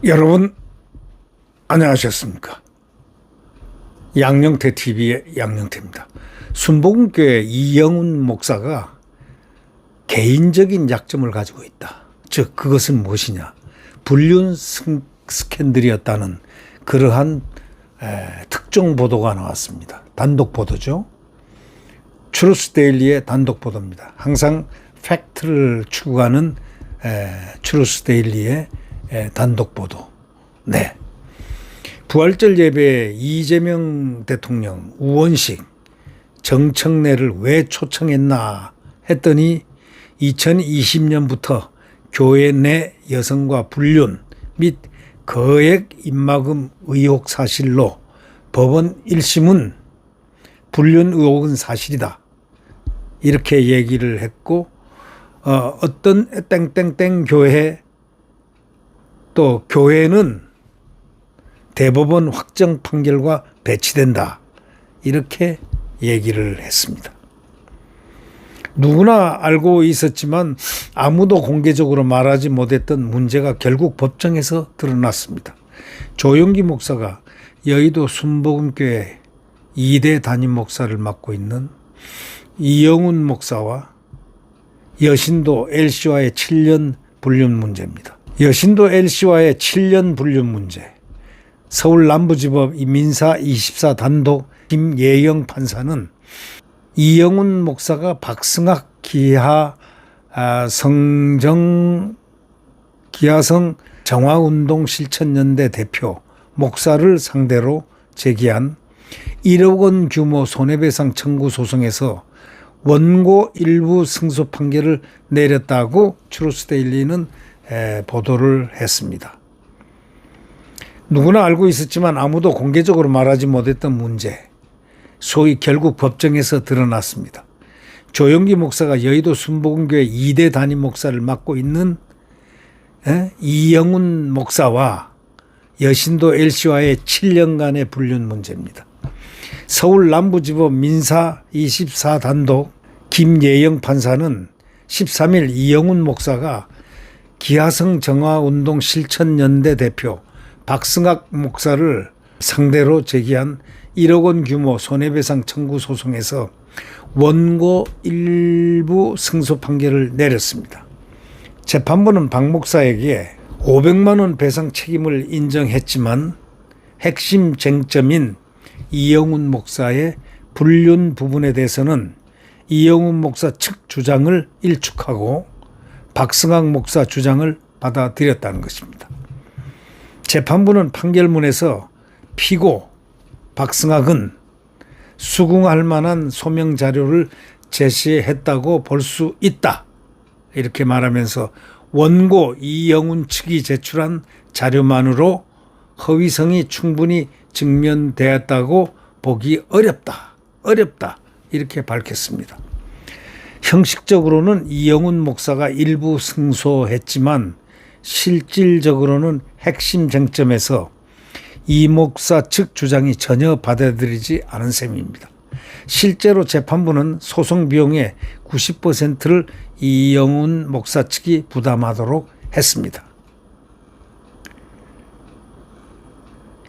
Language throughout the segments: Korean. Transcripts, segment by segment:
여러분 안녕하셨습니까? 양영태 TV의 양영태입니다. 순복음교회 이영훈 목사가 개인적인 약점을 가지고 있다. 즉 그것은 무엇이냐? 불륜 스캔들이었다는 그러한 특종 보도가 나왔습니다. 단독 보도죠. 트루스데일리의 단독 보도입니다. 항상 팩트를 추구하는 트루스데일리의 단독 보도. 네. 부활절 예배에 이재명 대통령, 우원식, 정청래를 왜 초청했나 했더니 2020년부터 교회 내 여성과 불륜 및 거액 입막음 의혹 사실로 법원 1심은 불륜 의혹은 사실이다. 이렇게 얘기를 했고 어떤 땡땡땡 교회 또 교회는 대법원 확정 판결과 배치된다. 이렇게 얘기를 했습니다. 누구나 알고 있었지만 아무도 공개적으로 말하지 못했던 문제가 결국 법정에서 드러났습니다. 조용기 목사가 여의도 순복음교회 2대 담임 목사를 맡고 있는 이영훈 목사와 여신도 L씨와의 7년 불륜 문제입니다. 여신도 L씨와의 7년 불륜 문제. 서울 남부지법 민사 24 단독 김예영 판사는 이영훈 목사가 박승학 기하성 정화운동 실천연대 대표 목사를 상대로 제기한 1억 원 규모 손해배상 청구 소송에서 원고 일부 승소 판결을 내렸다고 트루스데일리는 보도를 했습니다. 누구나 알고 있었지만 아무도 공개적으로 말하지 못했던 문제, 소위 결국 법정에서 드러났습니다. 조용기 목사가 여의도 순복음교회 2대 담임 목사를 맡고 있는 이영훈 목사와 여신도 L씨와의 7년간의 불륜 문제입니다. 서울 남부지법 민사 24 단독 김예영 판사는 13일 이영훈 목사가 기하성 정화운동 실천연대 대표 박승학 목사를 상대로 제기한 1억 원 규모 손해배상 청구 소송에서 원고 일부 승소 판결을 내렸습니다. 재판부는 박 목사에게 500만 원 배상 책임을 인정했지만 핵심 쟁점인 이영훈 목사의 불륜 부분에 대해서는 이영훈 목사 측 주장을 일축하고 박승학 목사 주장을 받아들였다는 것입니다. 재판부는 판결문에서 피고 박승학은 수긍할 만한 소명 자료를 제시했다고 볼 수 있다. 이렇게 말하면서 원고 이영훈 측이 제출한 자료만으로 허위성이 충분히 증명되었다고 보기 어렵다. 이렇게 밝혔습니다. 형식적으로는 이영훈 목사가 일부 승소했지만 실질적으로는 핵심 쟁점에서 이 목사 측 주장이 전혀 받아들이지 않은 셈입니다. 실제로 재판부는 소송 비용의 90%를 이영훈 목사 측이 부담하도록 했습니다.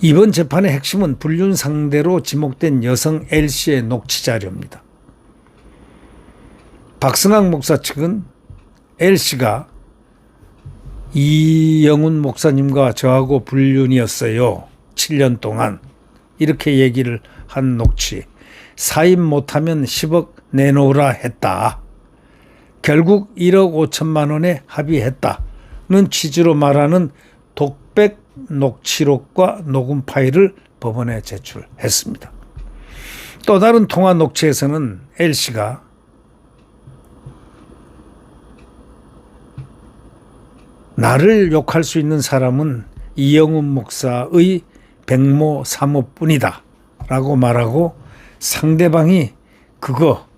이번 재판의 핵심은 불륜 상대로 지목된 여성 L씨의 녹취 자료입니다. 박승학 목사 측은 L씨가 이영훈 목사님과 저하고 불륜이었어요. 7년 동안. 이렇게 얘기를 한 녹취. 사임 못하면 10억 내놓으라 했다. 결국 1억 5천만 원에 합의했다는 취지로 말하는 독백 녹취록과 녹음 파일을 법원에 제출했습니다. 또 다른 통화 녹취에서는 L씨가 나를 욕할 수 있는 사람은 이영훈 목사의 백모 사모뿐이다 라고 말하고 상대방이 그거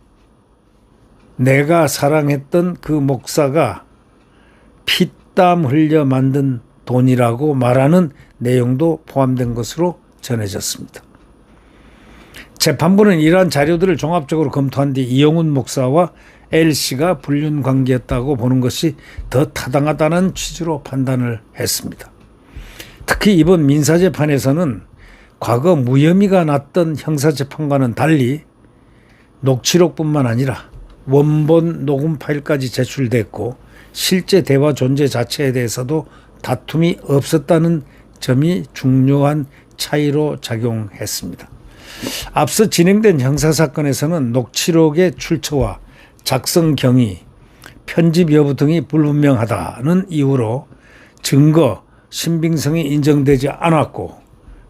내가 사랑했던 그 목사가 피땀 흘려 만든 돈이라고 말하는 내용도 포함된 것으로 전해졌습니다. 재판부는 이러한 자료들을 종합적으로 검토한 뒤 이영훈 목사와 L씨가 불륜 관계였다고 보는 것이 더 타당하다는 취지로 판단을 했습니다. 특히 이번 민사재판에서는 과거 무혐의가 났던 형사재판과는 달리 녹취록뿐만 아니라 원본 녹음 파일까지 제출됐고 실제 대화 존재 자체에 대해서도 다툼이 없었다는 점이 중요한 차이로 작용했습니다. 앞서 진행된 형사사건에서는 녹취록의 출처와 작성 경위, 편집 여부 등이 불분명하다는 이유로 증거, 신빙성이 인정되지 않았고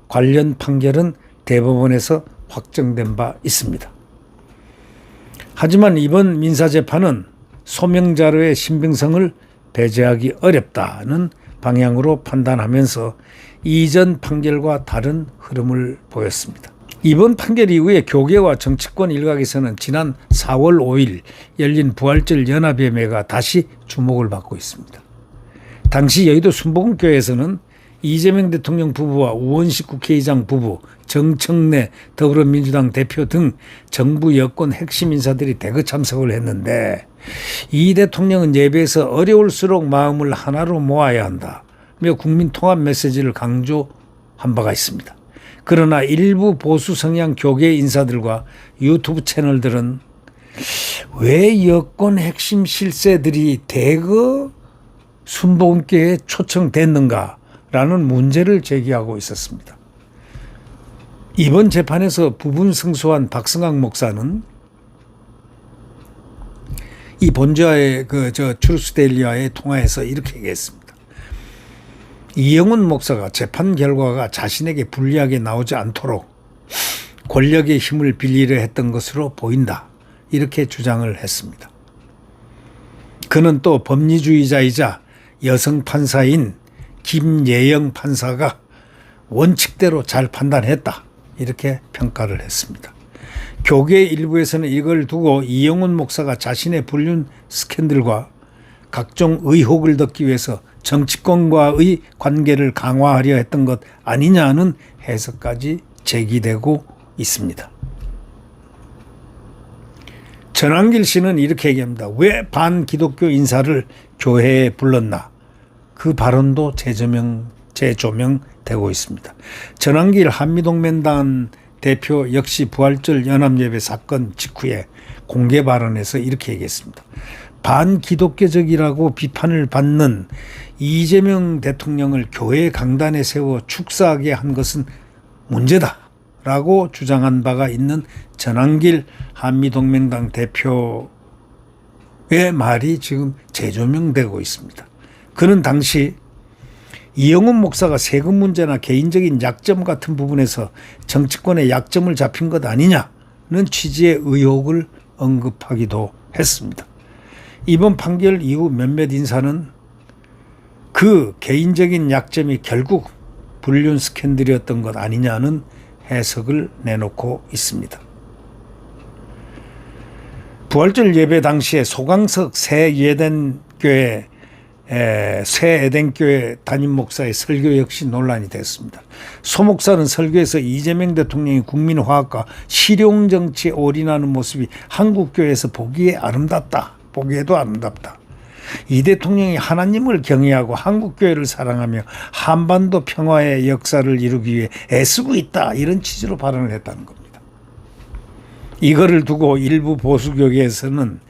관련 판결은 대법원에서 확정된 바 있습니다. 하지만 이번 민사재판은 소명자료의 신빙성을 배제하기 어렵다는 방향으로 판단하면서 이전 판결과 다른 흐름을 보였습니다. 이번 판결 이후에 교계와 정치권 일각에서는 지난 4월 5일 열린 부활절 연합예매가 다시 주목을 받고 있습니다. 당시 여의도 순복음교회에서는 이재명 대통령 부부와 우원식 국회의장 부부, 정청래 더불어민주당 대표 등 정부 여권 핵심 인사들이 대거 참석을 했는데 이 대통령은 예배에서 어려울수록 마음을 하나로 모아야 한다며 국민 통합 메시지를 강조한 바가 있습니다. 그러나 일부 보수 성향 교계 인사들과 유튜브 채널들은 왜 여권 핵심 실세들이 대거 순복음교회에 초청됐는가라는 문제를 제기하고 있었습니다. 이번 재판에서 부분 승소한 박승학 목사는 이 본주와의 트루스데일리와의 통화에서 이렇게 얘기했습니다. 이영훈 목사가 재판 결과가 자신에게 불리하게 나오지 않도록 권력의 힘을 빌리려 했던 것으로 보인다. 이렇게 주장을 했습니다. 그는 또 법리주의자이자 여성 판사인 김예영 판사가 원칙대로 잘 판단했다. 이렇게 평가를 했습니다. 교계 일부에서는 이걸 두고 이영훈 목사가 자신의 불륜 스캔들과 각종 의혹을 덮기 위해서 정치권과의 관계를 강화하려 했던 것 아니냐는 해석까지 제기되고 있습니다. 전한길 씨는 이렇게 얘기합니다. 왜 반기독교 인사를 교회에 불렀나? 그 발언도 재조명되고 있습니다. 전한길 한미동맹단 대표 역시 부활절 연합예배 사건 직후에 공개 발언에서 이렇게 얘기했습니다. 반기독교적이라고 비판을 받는 이재명 대통령을 교회 강단에 세워 축사하게 한 것은 문제다 라고 주장한 바가 있는 전한길 한미동맹당 대표의 말이 지금 재조명되고 있습니다. 그는 당시 이영훈 목사가 세금 문제나 개인적인 약점 같은 부분에서 정치권의 약점을 잡힌 것 아니냐는 취지의 의혹을 언급하기도 했습니다. 이번 판결 이후 몇몇 인사는 그 개인적인 약점이 결국 불륜 스캔들이었던 것 아니냐는 해석을 내놓고 있습니다. 부활절 예배 당시에 소강석 새 에덴교회 담임 목사의 설교 역시 논란이 됐습니다. 소 목사는 설교에서 이재명 대통령이 국민화합과 실용정치에 올인하는 모습이 한국교회에서 보기에도 아름답다. 이 대통령이 하나님을 경외하고 한국교회를 사랑하며 한반도 평화의 역사를 이루기 위해 애쓰고 있다. 이런 취지로 발언을 했다는 겁니다. 이거를 두고 일부 보수교계에서는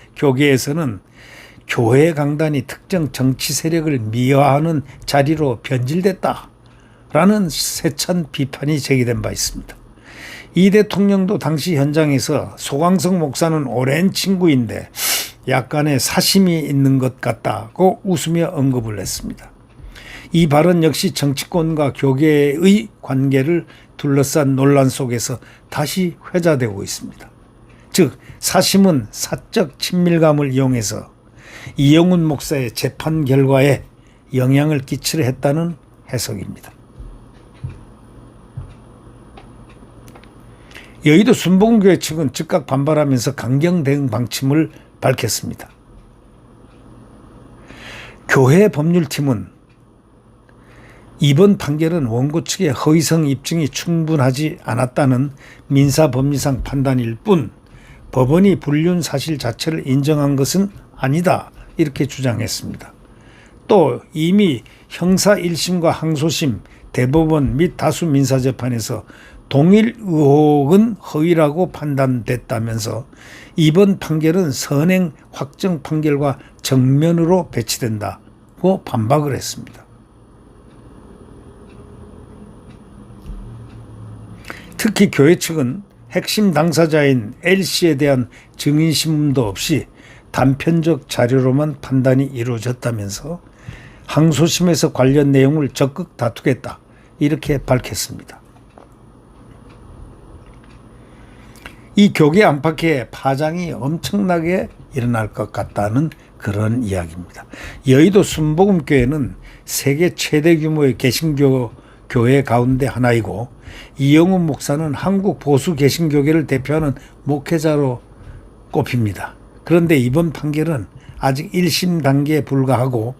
교회 강단이 특정 정치 세력을 미화하는 자리로 변질됐다라는 세찬 비판이 제기된 바 있습니다. 이 대통령도 당시 현장에서 소강석 목사는 오랜 친구인데 약간의 사심이 있는 것 같다고 웃으며 언급을 했습니다. 이 발언 역시 정치권과 교계의 관계를 둘러싼 논란 속에서 다시 회자되고 있습니다. 즉 사심은 사적 친밀감을 이용해서 이영훈 목사의 재판 결과에 영향을 끼치려 했다는 해석입니다. 여의도 순복음교회 측은 즉각 반발하면서 강경 대응 방침을 밝혔습니다. 교회 법률팀은 이번 판결은 원고 측의 허위성 입증이 충분하지 않았다는 민사법리상 판단일 뿐 법원이 불륜 사실 자체를 인정한 것은 아니다 이렇게 주장했습니다. 또 이미 형사 1심과 항소심, 대법원 및 다수 민사재판에서 동일 의혹은 허위라고 판단됐다면서 이번 판결은 선행 확정 판결과 정면으로 배치된다고 반박을 했습니다. 특히 교회 측은 핵심 당사자인 L씨에 대한 증인신문도 없이 단편적 자료로만 판단이 이루어졌다면서 항소심에서 관련 내용을 적극 다투겠다 이렇게 밝혔습니다. 이 교계 안팎에 파장이 엄청나게 일어날 것 같다는 그런 이야기입니다. 여의도 순복음교회는 세계 최대 규모의 개신교 교회 가운데 하나이고 이영훈 목사는 한국 보수 개신교계를 대표하는 목회자로 꼽힙니다. 그런데 이번 판결은 아직 1심 단계에 불과하고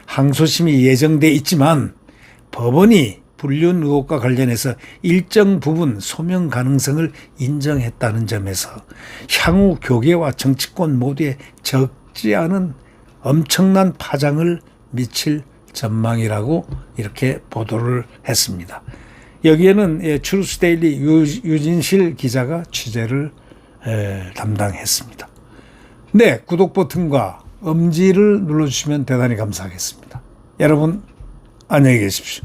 항소심이 예정돼 있지만 법원이 불륜 의혹과 관련해서 일정 부분 소명 가능성을 인정했다는 점에서 향후 교계와 정치권 모두에 적지 않은 엄청난 파장을 미칠 전망이라고 이렇게 보도를 했습니다. 여기에는 트루스데일리 유진실 기자가 취재를 담당했습니다. 네, 구독 버튼과 엄지를 눌러주시면 대단히 감사하겠습니다. 여러분 안녕히 계십시오.